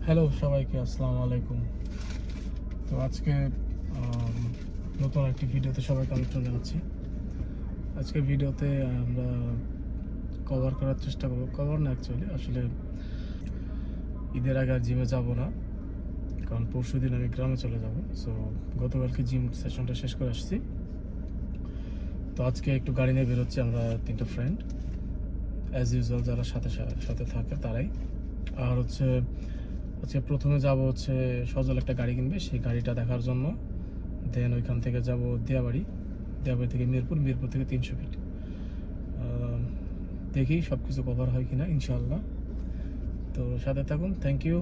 Hello সবাইকে, আসসালামু আলাইকুম। তো আজকে নতুন একটি ভিডিওতে সবাইকে আমন্ত্রণ জানাচ্ছি। আজকের ভিডিওতে আমরা কভার করার চেষ্টা করবো, কভার না অ্যাকচুয়ালি আসলে ঈদের আগে আর জিমে যাব না, কারণ পরশু দিন আমি গ্রামে চলে যাব। সো গতকালকে জিম সেশনটা শেষ করে আসছি। তো আজকে একটু গাড়ি নিয়ে বেরোচ্ছি আমরা তিনটা ফ্রেন্ড, অ্যাজ ইউজুয়াল যারা সাথে সাথে থাকে তারাই। আর আজকে প্রথমে যাব সজল একটা গাড়ি কিনবে, সেই গাড়িটা দেখার জন্য। দেন ওইখান থেকে যাব দিয়াবাড়ি থেকে মিরপুর থেকে 300 ফিট। দেখি সব কিছু কভার হয় কিনা, ইনশাআল্লাহ। তো সাথে থাকুন, থ্যাংক ইউ।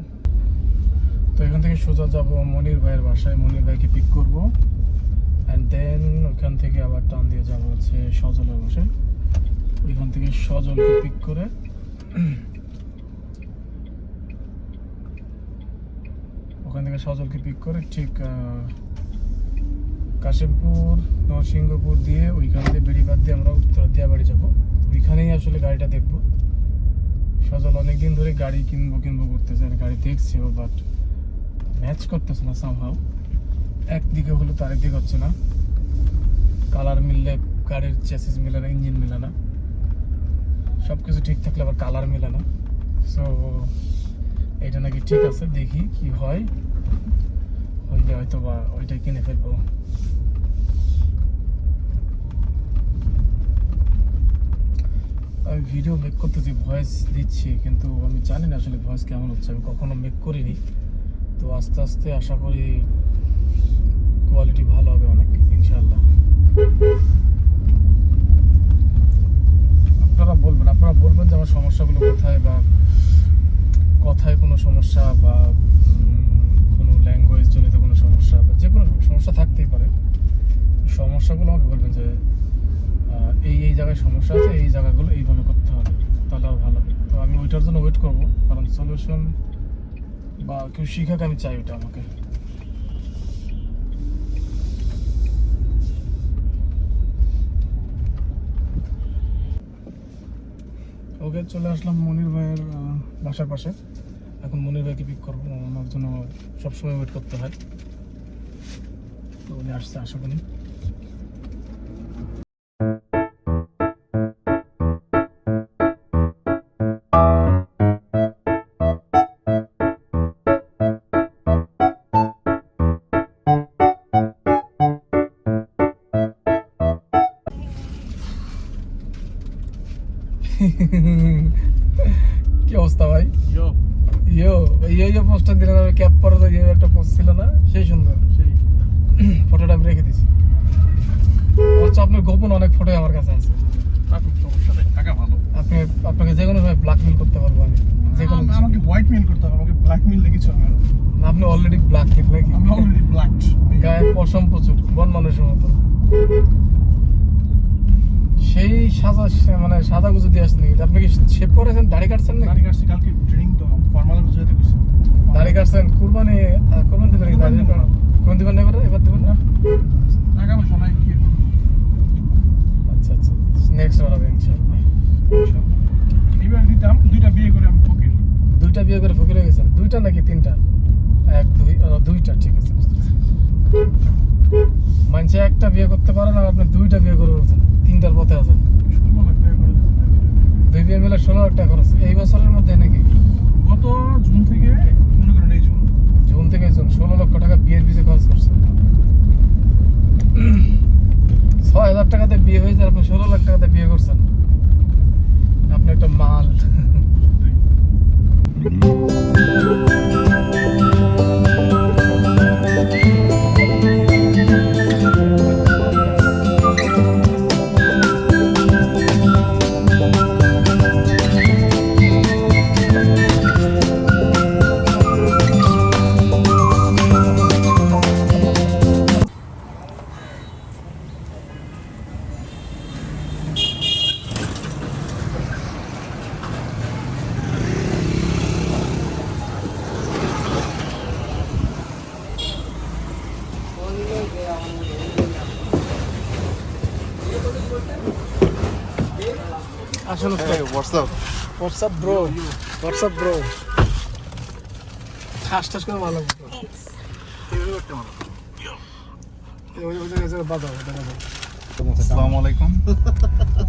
তো এখান থেকে সোজা যাব মনির ভাইয়ের বাসায়, মনির ভাইকে পিক করব। অ্যান্ড দেন ওইখান থেকে আবার টান দিয়ে যাব সজলের বাসায়। ওইখান থেকে সজলকে পিক করে ঠিক কাশিমপুর নরসিংহপুর দিয়ে ওইখান থেকে বেড়িবাদ দিয়ে আমরা উত্তর দিয়াবাড়ি যাব। ওইখানেই আসলে গাড়িটা দেখব। সজল অনেকদিন ধরে গাড়ি কিনবো করতেছে, গাড়ি দেখছেও, বাট ম্যাচ করতেছে না সামহাও। একদিকে হলো তো আরেকদিকে হচ্ছে না। কালার মিললে গাড়ির চেসিস মিলে না, ইঞ্জিন মিলে না, সব কিছু ঠিক থাকলে আবার কালার মিলে না। সো এটা নাকি ঠিক আছে, দেখি কি হয়। হইলে হয়তো বা ওইটাই কিনে ফেলবো। আমি ভিডিও মেক করতেছি, ভয়েস দিচ্ছি, কিন্তু আমি জানি না আসলে ভয়েস কেমন হচ্ছে। আমি কখনো মেক করিনি, তো আস্তে আস্তে আশা করি কোয়ালিটি ভালো হবে অনেক, ইনশাআল্লাহ। আপনারা বলবেন যে আমার সমস্যাগুলো কোথায়, বা কথায় কোনো সমস্যা, বা কোনো ল্যাঙ্গুয়েজ জনিত কোনো সমস্যা, বা যে কোনো সমস্যা থাকতেই পারে। সমস্যাগুলো আমাকে বলবেন যে এই জায়গায় সমস্যা আছে, এই জায়গাগুলো এইভাবে করতে হবে, তাহলে আরও ভালো হবে। তো আমি ওইটার জন্য ওয়েট করবো, কারণ সলিউশন বা কেউ শিখাকে আমি চাই ওইটা আমাকে। ওকে, চলে আসলাম মনির ভাইয়ের বাসার পাশে। এখন মনির ভাইকে পিক করবো, আমার জন্য সবসময় ওয়েট করতে হয়। তো উনি আসছে, আশা করি। কি অবস্থা ভাই? ইয়ো পোস্টার দিলেন, ক্যাপ পরে একটা পোস্ট ছিল না, সেই সুন্দর, সেই ফটোটা আমি রেখে দিছি। আপনার গোপন অনেক ফটো আমার কাছে আছে। আপনাকে যে কোনো সময় ব্ল্যাকমেল করতে পারবো আমি, যে কোনো। আমাকে হোয়াইটমেল করতে হবে, আমাকে ব্ল্যাকমেল দেখি চলবে না। আপনি অলরেডি ব্ল্যাকমেল নাকি? আমি অলরেডি ব্ল্যাকড। গায়ে পশম প্রচুর, বন মানুষের মতো। সেই সাদা গুজো দিয়ে আসছেন নাকি? আপনি কি শেভ করেছেন, দাড়ি কাটছেন নাকি? দাড়ি কাটছি, কালকে ট্রেনিং তো ফর্মাল যেতে গেছি। দাড়ি কাটছেন, কুরবানি দিবেন নাকি? দাড়ি কোন দিবেন না, এবার দিবেন না? আগামী সময় কি? আচ্ছা, নেক্সট বার হবে ইনশাআল্লাহ। এবার দিতাম, দুইটা বিয়ে করে আমি ফকির। দুইটা বিয়ে করে ফকির হয়ে গেছেন? দুইটা নাকি তিনটা? দুইটা, ঠিক আছে। মানুষে একটা বিয়ে করতে পারেন, আর আপনি দুইটা বিয়ে করে বলছেন, তিনটার পথে আছেন। 16 লাখ টাকা করে দুই বিয়ে মিলে 16 লাখ টাকা খরচ এই বছরের মধ্যে নাকি? গত জুন থেকে, মনে করেন এই জুন থেকে 16 লক্ষ টাকা বিয়ের পিছনে খরচ করছে। 6,000 টাকাতে বিয়ে হয়েছে, আপনি 16 লাখ টাকাতে বিয়ে করছেন। আপনি একটা মাল। আসলে Hey, what's up? What's up, bro? What's up, bro? ঠাস ঠাস করে ভালো মতো এইভাবে করতে ভালো ওই জায়গায় বাজাও ওটা বাজাও। আসসালামু আলাইকুম।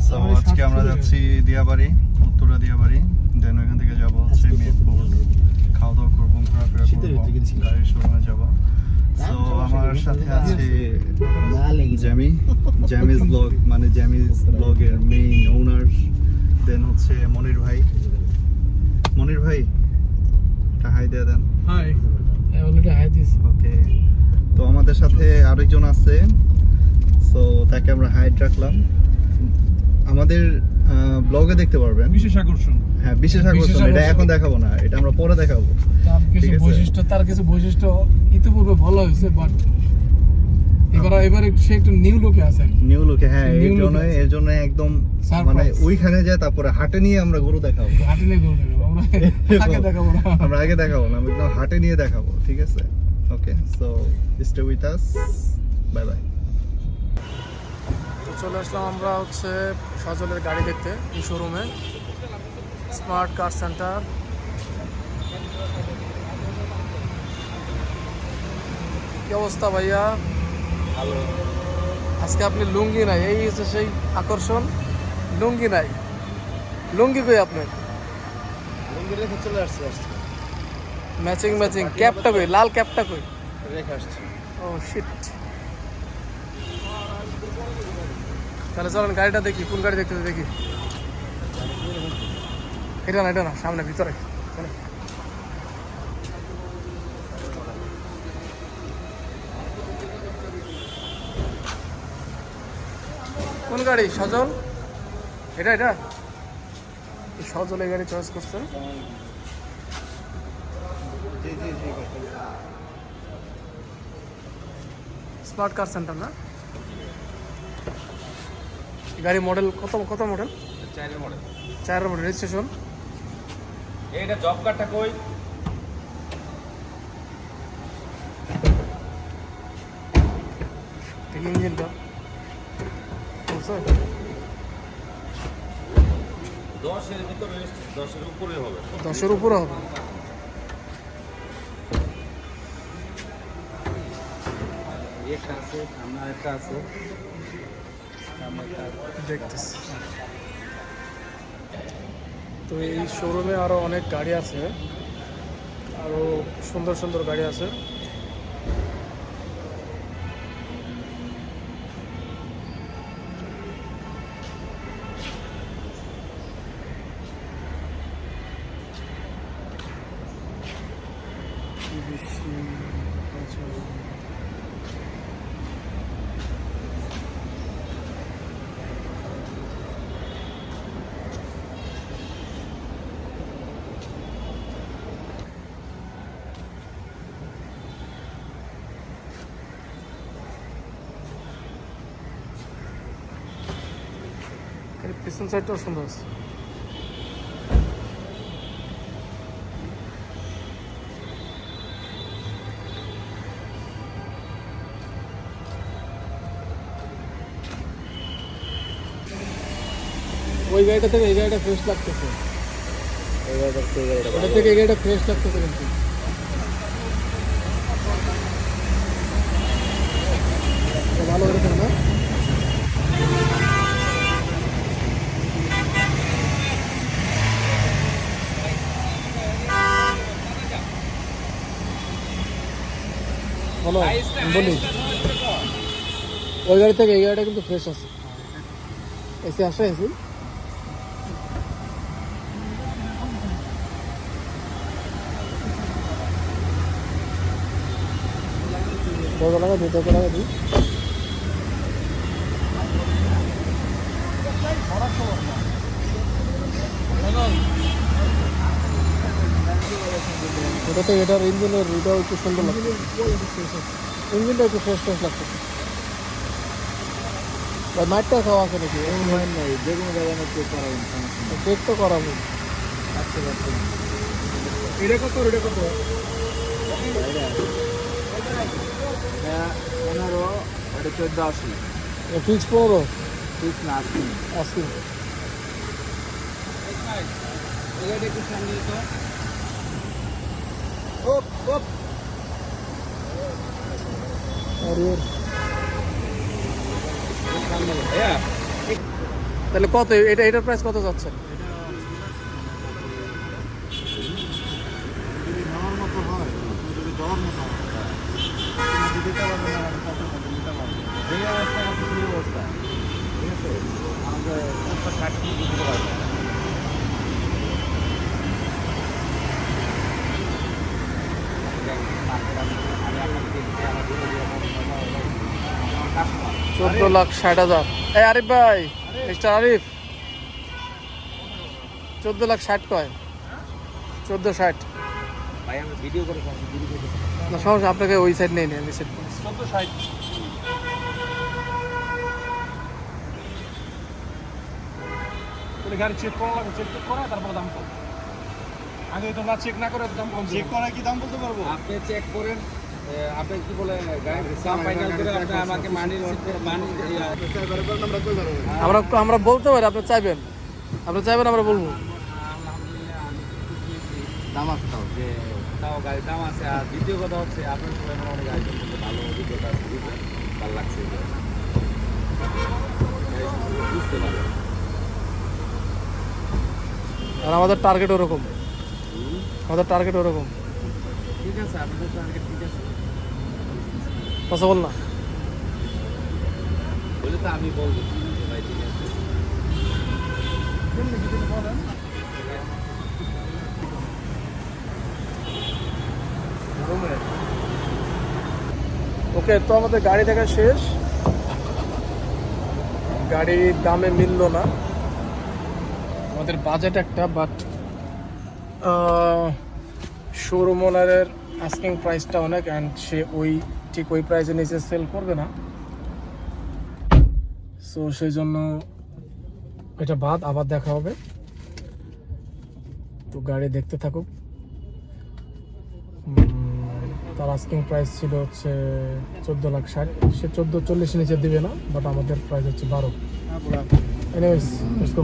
সো আজকে আমরা যাচ্ছি দিয়াবাড়ি, উত্তরা দিয়াবাড়ি। দেন ওইখান থেকে যাবো হচ্ছে মিরপুর, খাওয়া দাওয়া করবো, ঘোরাফেরা করবো, গাড়ির শোরুমে যাবো। সো আমার সাথে আছে জ্যামিস ব্লগ, মানে জ্যামিস ব্লগের মেইন ওনার। দেন হচ্ছে মনির ভাই। মনির ভাই একটা হাই দিয়ে দেন। হাই। অলরেডি হাই দিস। ওকে, তো আমাদের সাথে আরেকজন আছে, সো তাকে আমরা হাইড রাখলাম। আমাদের ব্লগে দেখতে পারবেন বিশেষ আকর্ষণ। হ্যাঁ, বিশেষ আকর্ষণ। এটা এখন দেখাবো না, এটা আমরা পরে দেখাবো। তার কিছু বৈশিষ্ট্য ইতিপূর্বে বলা হয়েছে, বাট এবার সে একটু নিউ লুকে আছে। নিউ লুকে, হ্যাঁ, New look এর জন্য একদম Surprise. মানে ওইখানে যায়, তারপরে হাটে নিয়ে আমরা গরু দেখাবো। হাঁটি নিয়ে ঘুরে দেখাবো আমরা, আগে দেখাবো না। আমরা আগে দেখাবো না, আমরা একদম হাটে নিয়ে দেখাবো, ঠিক আছে? Okay, so stay with us, bye bye. তো চলে আসলাম আমরা হচ্ছে সজলের গাড়ি দেখতে এই শোরুমে, স্মার্ট কার সেন্টার। কি অবস্থা ভাইয়া? ভালো। আজকে আপনি লুঙ্গি নাই, এই হচ্ছে সেই আকর্ষণ। লুঙ্গি নাই, লুঙ্গি কই আপনার? লুঙ্গি রেখে চলে আসছি। ম্যাচিং ক্যাপটা কই? লাল ক্যাপটা কই? রেখে আসছি। ও শিট। তাহলে চলেন গাড়িটা দেখি, কোন গাড়ি দেখতে দেখি। এটা না সামনে ভিতরে। চলো। কোন গাড়ি? সজল? এটা এই সজল এই গাড়ি চয়েস করছেন? স্মার্ট কার সেন্টার না? গাড়ি মডেল কত মডেল? 4 মডেল। রেজিস্ট্রেশন? এইটা জব কার্ডটা কই? দেখি ইঞ্জিনটা বুঝছো? 10 এর ভিতরে 10 এর উপরে হবে। 10-এর উপরে হবে। একটা আছে, সামনে একটা আছে। দেখতেছি। তো এই শোরুমে আরো অনেক গাড়ি আছে, আরো সুন্দর সুন্দর গাড়ি আছে। পিছন সাইডটাও সুন্দর আছে। ওই গাড়িটা থেকে এই গাড়িটা ফ্রেশ লাগতেছে, ওটা থেকে এই গাড়িটা ফ্রেশ লাগতেছে কিন্তু। ভালো এরকম না? বলো, বলি ওই গাড়ি থেকে এই গাড়িটা কিন্তু ফ্রেশ আছে। এসে আসে এসি দরজা লাগা দিই, দরজা লাগা দিই। ওটাতে এটার ইঞ্জিনের এটাও একটু সুন্দর লাগছে, ইঞ্জিনটা একটু ফ্রেশ লাগছে। মাইটটা খাওয়া আছে নাকি? মাইন্ড নাই, যে কোনো জায়গায় চেক করাবেন, চেক তো করাবো। এটা কত? এটা কত? 15, এটা 1480। ফিক্স 15? ফিক্স না, 80। এটা একটু সামনে তো। ও তাহলে কত এটার প্রাইস কত যাচ্ছে? $14,60,000। এই আরিফ ভাই, মিস্টার আরিফ, 14,60,000 কয়? 14,60 ভাই আমি ভিডিও করে না, সমস্যা, আপনাকে ওই সাইড নেই আমি সেট করছি। 1460 গাড়ি চেক করা লাগবে, চেক করা তারপর দাম কম। আগে তো না চেক না করে দাম কম। চেক করা কি দাম বলতে পারবো? আপনি চেক করেন, আপনি কি বলে গাড়ি দাম ফাইনাল করে আপনি আমাকে মানি রিসিভ করে মানি আমরা বলতে পারি, আপনি চাইবেন আমরা বলবো। দাম আছে তাও, যে তাও গাড়ির দাম আছে। আর দ্বিতীয় কথা হচ্ছে আপনার সবাই অনেক গাড়ির মধ্যে ভালো অভিজ্ঞতা আছে, ভালো লাগছে, বুঝতে পারবেন। আর আমাদের টার্গেট ওরকম, ঠিক আছে, আপনাদের টার্গেট ঠিক আছে, কথা বল না। বলে তো আমি বলবো ভাই, ঠিক আছে। ওকে, তো আমাদের গাড়ি দেখা শেষ। গাড়ির দামে মিললো না আমাদের বাজেট একটা, বাট শোরুম ওনারের আস্কিং প্রাইসটা অনেক, অ্যান্ড সে ঠিক ওই প্রাইসের নিচে সেল করবে না। সো সেই জন্য এটা বাদ, আবার দেখা হবে। তো গাড়ি দেখতে থাকুক। তার আস্কিং প্রাইস ছিল হচ্ছে 14,60,000, সে 14,40 নিচে দিবে না, বাট আমাদের প্রাইস হচ্ছে 12। Anyways, let's go.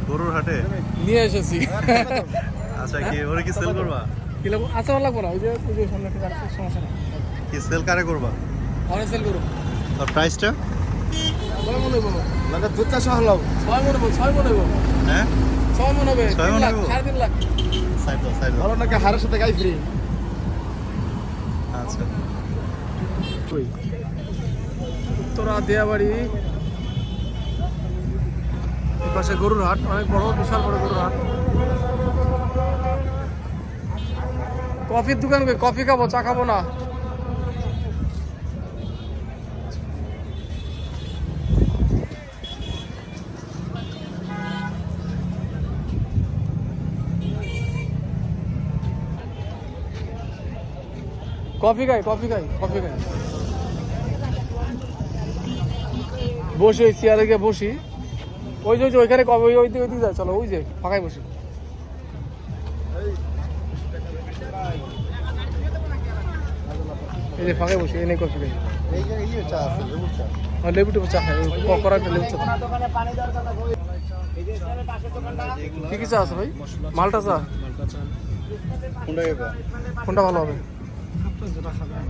গরুর হাটে নিয়ে এসেছি। আচ্ছা, কি ওরে কি সেল করবা? কি লাগবো? আচ্ছা, ভালো লাগবো না, ওই যে সামনে একটা গাড়ি আছে, সমস্যা না, কি সেল কারে করবা? আমরা সেল করবো। আর প্রাইসটা? ছয় মনে হবো, লাগা দুধটা সহ লাও। 6 মনে হবো, 6 মনে হবো, হ্যাঁ 6 মনে হবে, 6 মণ 3 লাখ, হবো? 3.5 লাখ। সাইড দাও। ভালো নাকি হারের সাথে গাই ফ্রি? আচ্ছা, উত্তরা দিয়াবাড়ি, এই পাশে গরুর হাট, অনেক বড়, বিশাল বড় গরুর হাট। কফির দোকান, কফি খাবো, চা খাবো না। কফি খাই। বসি, ওই চেয়ারে গিয়ে বসি, ওই যে ওইখানে ওই দিকে যায়, চলো ওই যে ফাঁকায় বসি। এই যে ফাঁকায় বসি, এই নেই কফি খাই। লেবু টেবু চা খাই, করা একটা লেবু চা। কি চা আছে ভাই? মালটা চা কোনটা ভালো হবে?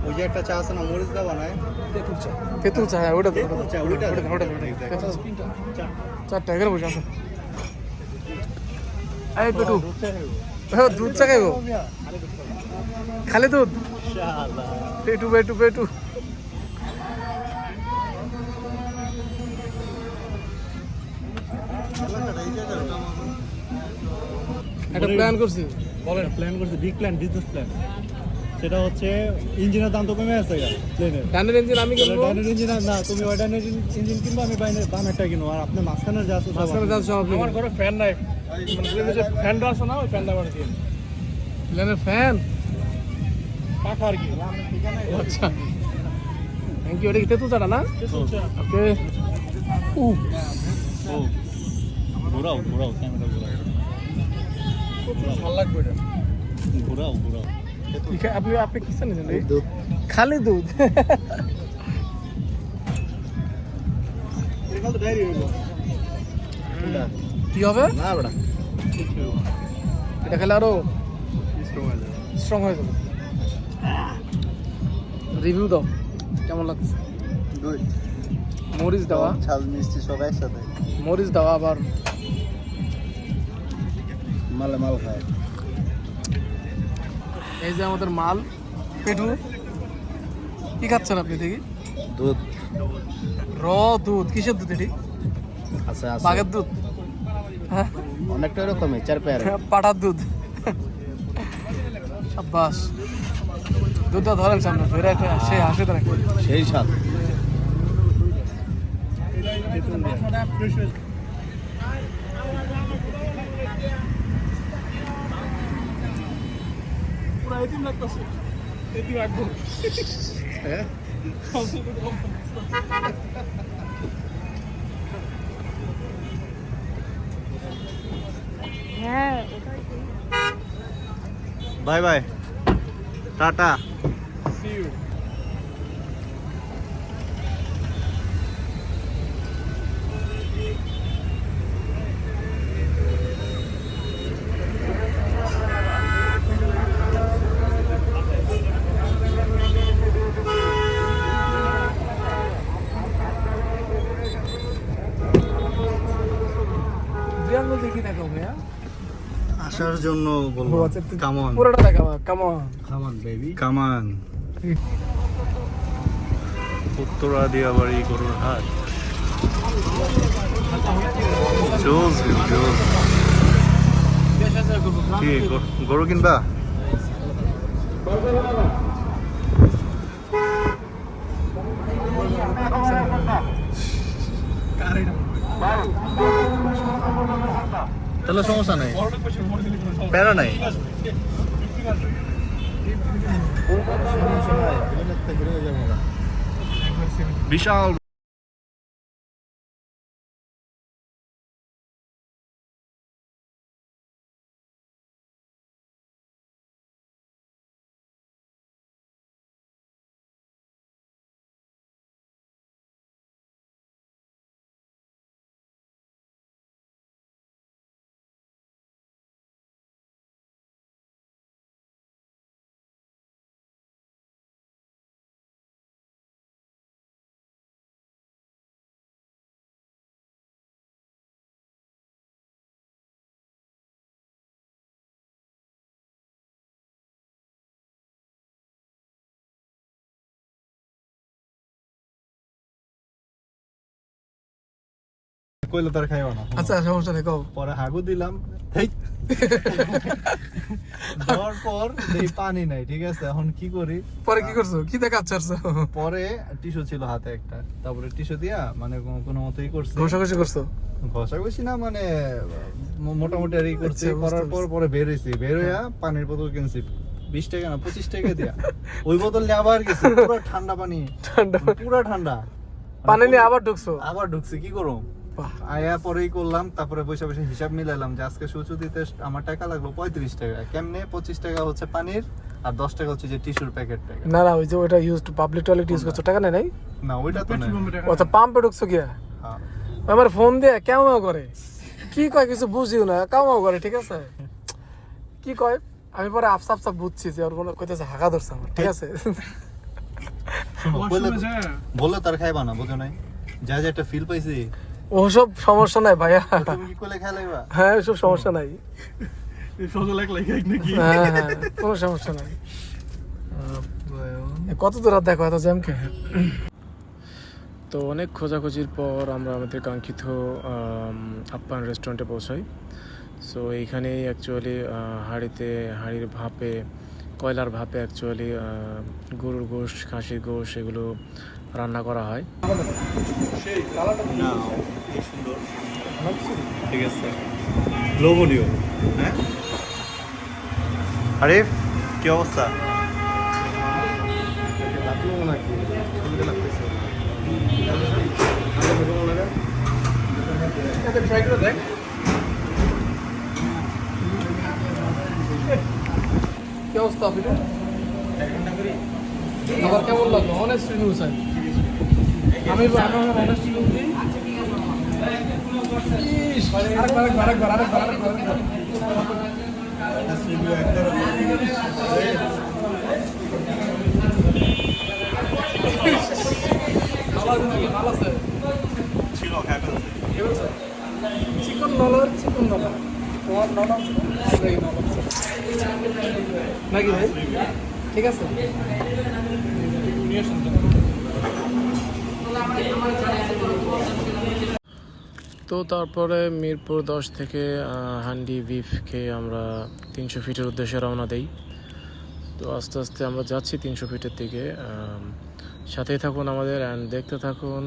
ওই যে একটা চা আছে না, মরিচ দা বানায়, তেঁতুল চা, হ্যাঁ ওটা ওইটা 4টা এখানে বসে আসো। এই পেটু, দুধ চা খাইবো? খালি দুধ? পেটু একটা প্ল্যান করছি। বলেন। প্ল্যান করছি, বিগ প্ল্যান, বিজনেস প্ল্যান। সেটা হচ্ছে ইঞ্জিনের দাম তো কমে আছে প্লেনের। ডানের ইঞ্জিন আমি কিনবো। ডানের ইঞ্জিন না, তুমি ওই ডানের ইঞ্জিন কিনবো, আমি বামেরটা কিনবো, আর আপনি মাঝখানের যা আছে আমার ঘরে ফ্যান নাই, মানে যে ফ্যানটা আছে না, ওই ফ্যানটা আমার দিন। প্ল্যানের ফ্যান, পাখা আর কি। আচ্ছা থ্যাংক ইউ। এটা কি তেঁতুল চাটা না? ওকে। ঘোরাও ক্যামেরা ভালো লাগবে এটা। ঘোরাও আপনি কি জানেন? খালি দুধ। কি কি হবে? না বেটা এটা খেলে আরো স্ট্রং হয়ে যাবে। রিভিউ দাও, কেমন লাগছে? গুড। মরিচ দেওয়া, ঝাল মিষ্টি সব একসাথে, মরিচ দেওয়া আবার মালে মাল খায়। এই যে আমাদের মাল পেটু, কি খাচ্ছেন আপনি দেখি? দুধ, র দুধ। কিসের দুধ এটি? আছে বাঘের দুধ? হ্যাঁ, অনেকটা এরকমই, 4 পেয়ার। পাটার দুধ। সাব্বাস, দুধটা ধরেন সামনে ধরে একটা সে হাসে তারা সেই স্বাদ। Bye bye, tata. বিয়াঙ্গল দেখি দেখাও ভাইয়া, আসার জন্য বলবো কামন, পুরোটা দেখাবা। Come on come on baby, come on. Uttara Diabari গরুর হাট। জোস জোস। কি গরু কিনবা? তাহলে সমস্যা নাই, প্যারা নাই। বিশাল কইলে তার খাইও না। আচ্ছা, সমস্যা নেই, কও। পরে হাগু দিলাম, দেওয়ার পর এই পানি নাই, ঠিক আছে। এখন কি করি? পরে কি করছো? কি দেখাচ্ছ? পরে টিস্যু ছিল হাতে একটা, তারপরে টিস্যু দিয়া মানে কোনো মতোই করছে, ঘষাঘষি করছো? ঘষাঘষি না, মানে মোটামুটি আর করছে। আচ্ছা, করার পর পরে বের হইছি, বের হইয়া পানির বোতল কিনছি 20 টাকা না 25 টাকা দিয়া। ওই বোতল নিয়ে আবার গেছি, পুরো ঠান্ডা পানি, পুরো ঠান্ডা পানি নিয়ে আবার ঢুকছো? আবার ঢুকছি। কি করো আয়া পরেই করলাম। তারপরে বসে বসে হিসাব মিলাইলাম যে আজকে সুচু দিতে আমার টাকা লাগলো 35 টাকা। কেমনে? 25 টাকা হচ্ছে পানির আর 10 টাকা হচ্ছে যে টিস্যুর প্যাকেট টাকা। না না, ওই যে ওটা use to public toilet use করছো, টাকা নেই নাই? না ওইটা তো না। ও তো পাম্পে ঢুকছো গিয়া? হ্যাঁ। আমার ফোন দিয়ে কেমন করে কি কয় কিছু বুঝিও না, কেমন করে, ঠিক আছে? কি কয় আমি পরে আফসা আফসা বুঝছি যে ওর মনে কইতেছে হাগা ধরছে আমার, ঠিক আছে? শোনো, বললে তার খাইবা না, বুঝো নাই? যা যা একটা ফিল পাইছি। ওসব সমস্যা নাই ভাইয়া, তুমি কি কোলে খেলাইবা? হ্যাঁ ওসব সমস্যা নাই, সজল এক লাইক নাকি? হ্যাঁ হ্যাঁ, কোনো সমস্যা নাই। কত দূর আর দেখো এত জ্যামকে। তো অনেক খোঁজাখুঁজির পর আমরা আমাদের কাঙ্ক্ষিত আপ্যায়ন রেস্টুরেন্টে পৌঁছাই। সো এইখানেই অ্যাকচুয়ালি হাঁড়ির ভাপে, কয়লার ভাপে অ্যাকচুয়ালি গরুর গোশ, খাসির গোশ এগুলো রান্না করা হয়। না, এই সুন্দর, ঠিক আছে, লোভনীয়। হ্যাঁ আরিফ, কি অবস্থা? কি অবস্থা আপনি? আমার কেমন লাগলো? অনেস্ট রিভিউ চাই আমি। অনেস্ট রিভিউ দিই। ছিল খাই ফেলছে চিকন নলার চিকন নলা তোমার নলা এই নলা নাকি ভাই ঠিক আছে তো তারপরে মিরপুর 10 থেকে হান্ডি বিফ খেয়ে আমরা 300 ফিটের উদ্দেশ্যে রওনা দেই। তো আস্তে আস্তে আমরা যাচ্ছি 300 ফিটের দিকে। সাথেই থাকুন আমাদের অ্যান্ড দেখতে থাকুন।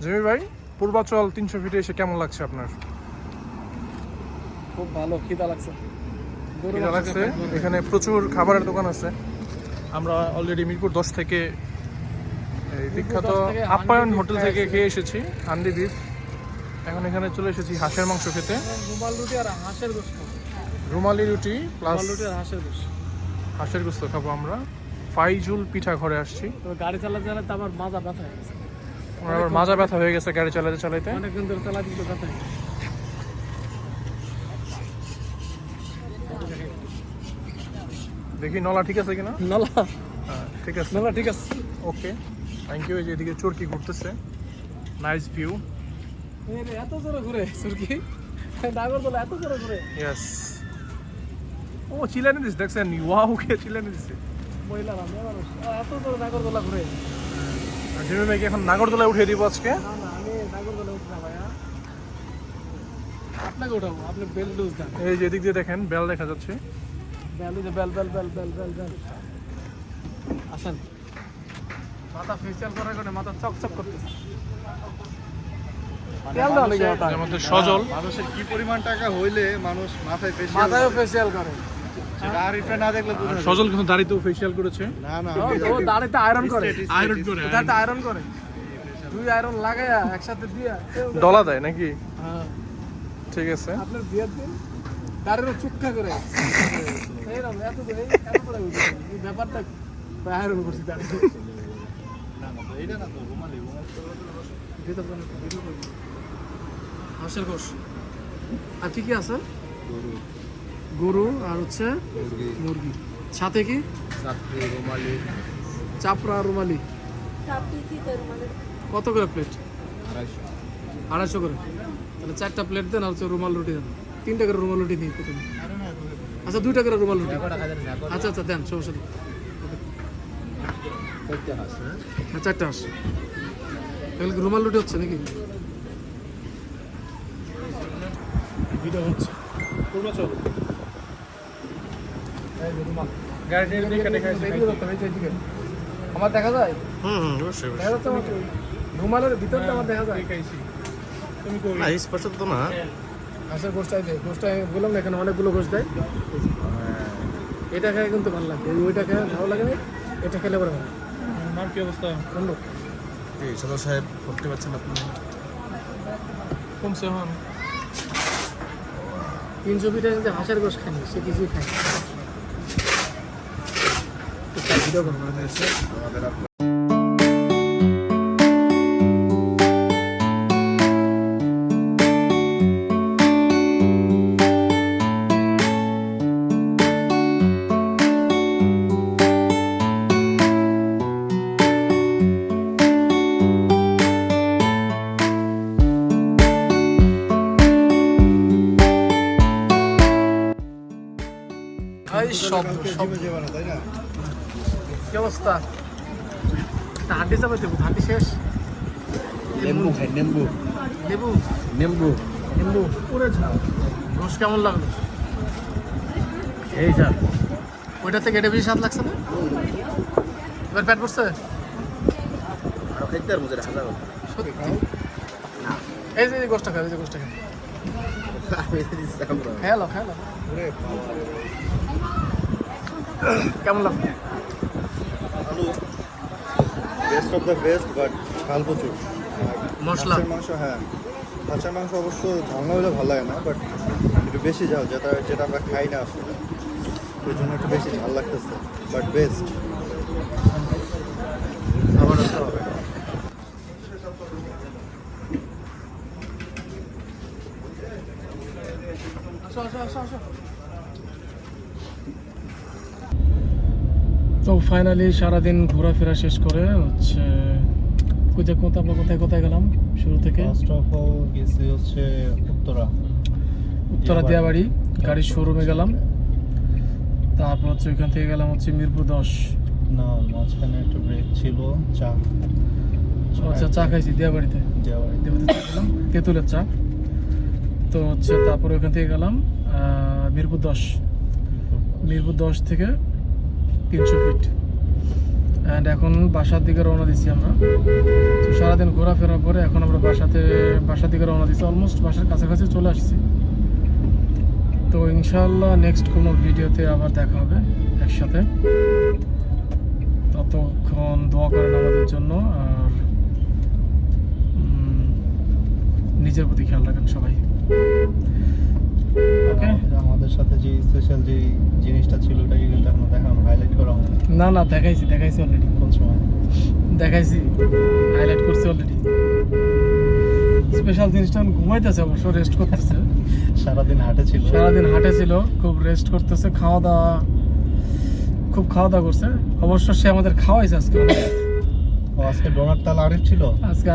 জিমি ভাই, পূর্বাচল 300 ফিটে এসে কেমন লাগছে আপনার? খুব ভালো, খিদা লাগছে। খিদা লাগছে। এখানে প্রচুর খাবারের দোকান আছে। আমরা অলরেডি মিরপুর 10 থেকে এই বিখ্যাত 10 থেকে আপ্যায়ন হান্ডি হোটেল বিফ থেকে খাইছি। খেয়ে এসেছি হান্ডি বিফ। এখন এখানে চলে এসেছি হাঁসের মাংস খেতে। রুমাল রুটি আর হাঁসের গোশত, রুমালি রুটি প্লাস রুমাল রুটি আর হাঁসের গোশত। হাঁসের গোস্ত খাবো আমরা। ফাইজুল পিঠা ঘরে আসছি। তবে গাড়ি চালাতে চালাতে আমার মাজা ব্যথা হয়ে গেছে। আমার আবার মাজা ব্যথা হয়ে গেছে গাড়ি চালাতে চালাতে। অনেকদিন ধরে চালাতে কিন্তু ব্যথা হয়ে গেছে। দেখি নলা ঠিক আছে কিনা। নলা হ্যাঁ, ঠিক আছে। নলা ঠিক আছে। ওকে, থ্যাংক ইউ। এই যে এদিকে চরকি ঘুরতেছে, নাইস ভিউ। এত জোরে ঘুরে সুরকি, নাগরদোলা এত জোরে ঘুরে। ইয়েস। ও চিলানি দিস দেখছেন, ওয়াও কে চিলানি দিছে। মহিলারা মেয়ে মানুষ এত জোরে নাগরদোলা ঘুরে। আর জিমি ভাইকে এখন নাগরদোলায় উঠিয়ে দিব আজকে। না না, আমি নাগরদোলা উঠি না ভাইয়া, আপনাকে উঠাবো। আপনি বেল লুজ দেন। এই যে এদিক দিয়ে দেখেন বেল দেখা যাচ্ছে। বেল যে বেল বেল বেল বেল বেল বেল আসেন। মাথা ফেসিয়াল করার কারণে মাথা চকচক করতেছে। তেল দাও নাকি মাথা? এর মধ্যে সজল। মানুষের কি পরিমাণ টাকা হইলে মানুষ মাথায় ফেসিয়াল মাথায়ও ফেসিয়াল করে। সেটা আরিফে না দেখলে বোঝা আর যায়। সজল কিন্তু দাড়িতেও ফেসিয়াল করেছে। না না ও দাড়িতে আয়রন করে। আয়রন করে। দাড়িতে আয়রন করে। দুই আয়রন লাগায়া একসাথে দিয়া ডলা দেয় নাকি? হ্যাঁ, ঠিক আছে। আপনার বিয়ের দিন দাড়িরও চুক্কা করে এইরকম এত করে এত করে এই ব্যাপারটা আয়রন করছি দাড়ি। হাঁসের গোশ আর কি কি আছে? গরু আর হচ্ছে মুরগি, সাথে কি চাপড়া রুমালি। কত করে প্লেট? 250 করে। তাহলে 4টা প্লেট দেন আর হচ্ছে রুমাল রুটি দেন। 3টা করে রুমাল রুটি দিই প্রথমে। আচ্ছা 2টা করে রুমাল রুটি। আচ্ছা আচ্ছা দেন, সমস্যা নেই। হ্যাঁ 4টা হাঁস। এগুলো কি রুমাল রুটি হচ্ছে নাকি? ভিডিও হচ্ছে পূর্বাচল এই যে রুমাল। গাড়ি দেখে দেখে এদিকে ধরতে হবে, এই যে এদিকে। আমার দেখা যায়? অবশ্যই দেখা যাচ্ছে আমাকে? রুমালের ভিতরটা আমার দেখা যায়। দেখাইছি। তুমি কই? না স্পষ্ট তো না। হাঁসের গোষ্ঠটাই দেয়, গোষ্ঠটাই বললাম না এখানে অনেকগুলো গোষ্ঠ দেয়। এটা খেয়ে কিন্তু ভালো লাগে, ওইটা খেয়ে ভালো লাগে না, এটা খেলে পরে ভালো। নাম কি অবস্থা? অন্য এই সদর সাহেব করতে পারছেন আপনি? কমছে হন। 300 ফিটে যদি হাঁসের গোষ্ঠ খায়নি, সে কিছুই খায় না। ভিডিও করবো শব্দ শব্দ। তাই না? কি অবস্থা? হাঁটি চাপে দেবো, হাঁটি শেষ। নেম্বু খাই, নেম্বু লেবু নেম্বু নিম্বু পুরে ঝাল। রস কেমন লাগলো? এই যা ওইটা থেকে এটা বেশি স্বাদ লাগছে না? এবার পেট পড়ছে? আরো খাইতে আর মজা হাজার সত্যি? এই যে গোষ্ঠটা খায়, এই যে গোষ্ঠটা খায়। খেয়ালো খেয়ালো। কেমন লাগছে? আলু best of the best, but ঝাল প্রচুর। মশলা? হাঁসের মাংস, হ্যাঁ হাঁসের মাংস অবশ্য ঝাল না হলে ভালো লাগে না, বাট একটু বেশি ঝাল, যেটা আমরা খাই না আসলে, ওই জন্য একটু বেশি ঝাল লাগতেছে, বাট বেস্ট। আবার আসতে হবে। তো ফাইনালি সারাদিন ঘোরাফেরা শেষ করে হচ্ছে আমরা কোথায় কোথায় গেলাম শুরু থেকে? ফার্স্ট অফ অল গেছি হচ্ছে উত্তরা দিয়াবাড়ি, গাড়ির শোরুমে গেলাম। তারপর হচ্ছে ওইখান থেকে গেলাম হচ্ছে মিরপুর 10। না, মাঝখানে একটু ব্রেক ছিল, আচ্ছা, চা খাইছি দিয়াবাড়িতে। দিয়াবাড়িতে চা খেলাম, তেঁতুলের চা। তো হচ্ছে তারপরে ওইখান থেকে গেলাম মিরপুর 10। মিরপুর 10 থেকে 300 ফিট। অ্যান্ড এখন বাসার দিকে রওনা দিচ্ছি আমরা। তো সারাদিন ঘোরাফেরার পরে এখন আমরা বাসার দিকে রওনা দিচ্ছি। অলমোস্ট বাসার কাছাকাছি চলে আসছি। তো ইনশাআল্লাহ নেক্সট কোনো ভিডিওতে আবার দেখা হবে একসাথে। ততক্ষণ দোয়া করেন আমাদের জন্য, আর নিজের প্রতি খেয়াল রাখেন সবাই। ওকে, আমাদের সাথে যে স্পেশাল যে জিনিসটা ছিল ওটাকে কিন্তু এখনো দেখানো, হাইলাইট করা হয়নি। না দেখাইছি অলরেডি। কোন সময় দেখাইছি, হাইলাইট করছি অলরেডি। স্পেশাল জিনিসটা ঘুমাইতেছে, অবশ্য রেস্ট করতেছে। সারাদিন হাটে ছিল, খুব রেস্ট করতেছে, খাওয়া দাওয়া করছে। অবশ্য সে আমাদের খাওয়াইছে আজকে। আজকে ডোনার তাল আরিফ ছিল। আজকে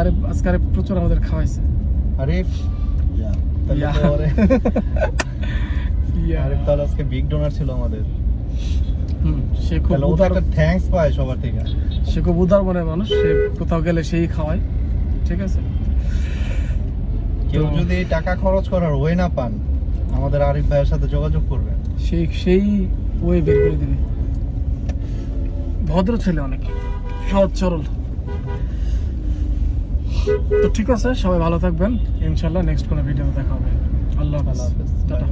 আরিফ প্রচুর আমাদের খাওয়াইছে। আরিফ তাহলে আজকে বিগ ডোনার ছিল আমাদের। সে খুব উদার, থ্যাঙ্কস পায় সবার থেকে। সে খুব উদার মনের মানুষ। সে কোথাও গেলে সেই খাওয়ায়, ঠিক আছে? কেউ যদি টাকা খরচ করার ওয়ে না পান, আমাদের আরিফ ভাইয়ের সাথে যোগাযোগ করবেন। সেই ওয়ে বের করে দিবে। ভদ্র ছেলে, অনেক সহজ সরল। তো ঠিক আছে, সবাই ভালো থাকবেন। ইনশাল্লাহ নেক্সট কোনো ভিডিওতে দেখা হবে। আল্লাহ হাফেজ। টাটা।